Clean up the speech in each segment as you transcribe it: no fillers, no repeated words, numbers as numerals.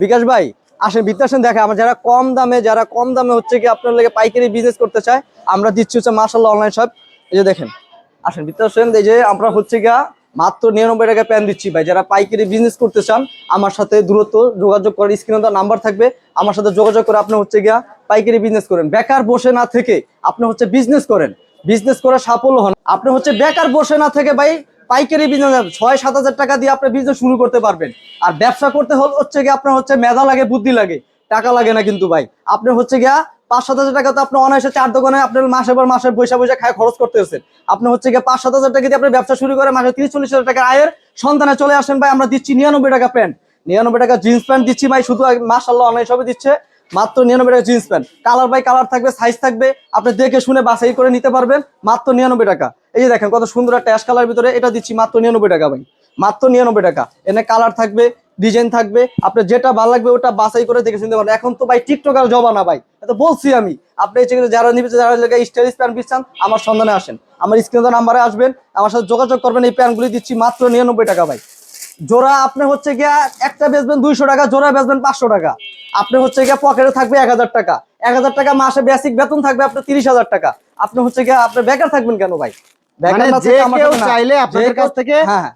বিকাশ ভাই আসেন ভিতরে আসেন, দেখে আমার যারা কম দামে হচ্ছে কি আপনার লাগে পাইকারি বিজনেস করতে চায়, আমরা দিচ্ছি হচ্ছে মাশাআল্লাহ অনলাইন শপ। এই যে দেখেন, আসেন ভিতরে আসেন। এই যে আমরা হচ্ছে গিয়া মাত্র 99 টাকা প্যান দিচ্ছি ভাই। যারা পাইকারি বিজনেস করতে চান আমার সাথে দ্রুত যোগাযোগ করে, স্ক্রিনে দেওয়া নাম্বার থাকবে, আমার সাথে যোগাযোগ করে আপনি হচ্ছে গিয়া পাইকারি বিজনেস করেন। বেকার বসে না থেকে আপনি হচ্ছে বিজনেস করেন, বিজনেস করে সাফল্য হন। আপনি হচ্ছে বেকার বসে না থেকে ভাই পাইকারি বিজনেস 6-7 হাজার টাকা দিয়ে আপনি বিজনেস শুরু করতে পারবেন। আর ব্যবসা করতে হচ্ছে গিয়ে আপনার হচ্ছে মেধা লাগে, বুদ্ধি লাগে, টাকা লাগে না কিন্তু ভাই। আপনি হচ্ছে গিয়া 5-7 হাজার টাকা তো আপনি অনায়াসে 4 দোকানে আপনার মাসের পর মাসের পয়সা খায় খরচ করতেছেন। আপনি হচ্ছে গিয়ে 5-7 হাজার টাকা দিয়ে আপনি ব্যবসা শুরু করে মাসে 30-40 হাজার টাকা আয়ের সন্ধানে চলে আসেন ভাই। আমরা দিচ্ছি 99 টাকা প্যান্ট, 99 টাকা জিন্স প্যান্ট দিচ্ছি ভাই। শুধু মাশাআল্লাহ অনলাইন সবে দিচ্ছে মাত্র 99 টাকা jeans pant. Colour by colour থাকবে, সাইজ থাকবে, আপনি দেখে শুনে বাছাই করে নিতে পারবেন মাত্র 99 টাকা। এই যে দেখেন কত সুন্দর একটা অ্যাশ কালার ভিতরে, এটা দিচ্ছি মাত্র 99 টাকা ভাই, মাত্র 99 টাকা। এনে কালার থাকবে, ডিজাইন থাকবে, আপনার যেটা ভালো লাগবে ওটা বাছাই করে দেখে শুনতে পারবেন। এখন তো ভাই টিকটক আর জবানা ভাই, এটা বলছি আমি। আপনি যারা নিবে, যারা স্টাইলিশ প্যান্ট বিচ্ছান আমার সন্ধানে আসেন, আমার স্ক্রিনে নাম্বারে আসবেন, আমার সাথে যোগাযোগ করবেন। এই প্যান্টগুলি দিচ্ছি মাত্র 99 টাকা ভাই। জোড়া আপনি হচ্ছে গিয়া একটা বেচবেন 200 টাকা, জোড়া বেচবেন 500 টাকা। আপনি হচ্ছে গিয়া পকেটে থাকবে 1000 টাকা, 1000 টাকা মাসে বেসিক বেতন থাকবে আপনার 30,000 টাকা। আপনি হচ্ছে গিয়া আপনি বেকার থাকবেন কেন ভাই? মানে যে কেউ চাইলে আপনাদের কাছ থেকে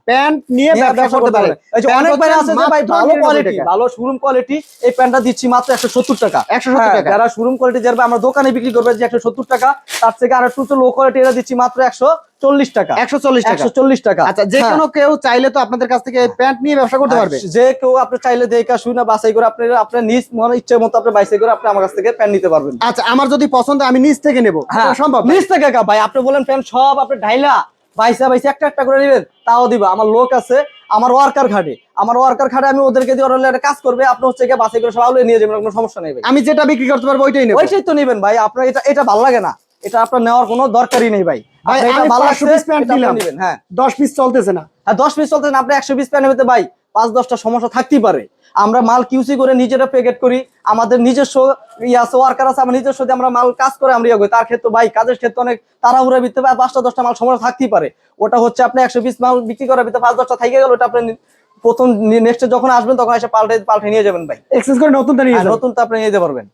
প্যান্ট নিয়ে ব্যবসা করতে পারে। এই যে অনেক ভাই আছে যে ভাই ভালো কোয়ালিটি, ভালো শোরুম কোয়ালিটি, এই প্যান্টটা দিচ্ছি মাত্র 170 টাকা। 170 টাকা। যারা শোরুম কোয়ালিটি যারা আমরা দোকানে বিক্রি করবে যে 170 টাকা, তার থেকে আর একটু লো কোয়ালিটি এটা দিচ্ছি মাত্র 140 টাকা। 140 টাকা। আচ্ছা, যে কোনো কেউ চাইলে তো আপনাদের কাছ থেকে প্যান্ট নিয়ে ব্যবসা করতে পারবে। যে কেউ আপনি চাইলে দেখা শুনে বাছাই করে আপনি আপনার নিজ মনে ইচ্ছে মতো আপনি বাছাই করে আপনি আমার কাছ থেকে প্যান্ট নিতে পারবেন। আচ্ছা, আমার যদি পছন্দ আমি নিজ থেকে নেব, সম্ভব? নিজ থেকে ভাই আপনি বলেন প্যান্ট সব আপনি ঢাইলা বাইসা একটা একটা করে নেবেন, তাও দিবা। আমার লোক আছে, আমার ওয়ার্কার খাটে, আমি ওদেরকে দিয়ে ওরা একটা কাজ করবে, আপনি হচ্ছে গিয়ে বাছাই করে সব নিয়ে যাবেন, কোনো সমস্যা নেই ভাই। আমি যেটা বিক্রি করতে পারবো ওইটাই নেব। ওইটাই তো নেবেন ভাই। আপনার এটা ভালো লাগে না, এটা আপনার নেওয়ার কোনো দরকারই নেই ভাই। এটা ভালো লাগছে, 10 পিস চলতেছে না। হ্যাঁ 10 পিস চলতেছে না, আপনি 100 পিস প্যান্ট নিতে ভাই 5-10টা সমস্যা থাকতেই পারে। আমরা মাল কিউসি করে নিজেরা প্যাকেট করি, আমাদের নিজস্ব ওয়ার্কার আছে, আমার নিজস্ব আমরা মাল কাজ করে আমরা ইয়ে করি। তার ক্ষেত্রে ভাই কাজের ক্ষেত্রে অনেক তাড়াহুড়া ভিতরে 5-10টা মাল সমস্যা থাকতেই পারে। ওটা হচ্ছে আপনি 100 পিস মাল বিক্রি করার ভিতরে 5-10টা থেকে গেল, ওটা আপনি প্রথম নেক্সট যখন আসবেন তখন এসে পাল্টে নিয়ে যাবেন ভাই। এক্সচেঞ্জ করে নতুনটা আপনি নিয়ে যেতে পারবেন।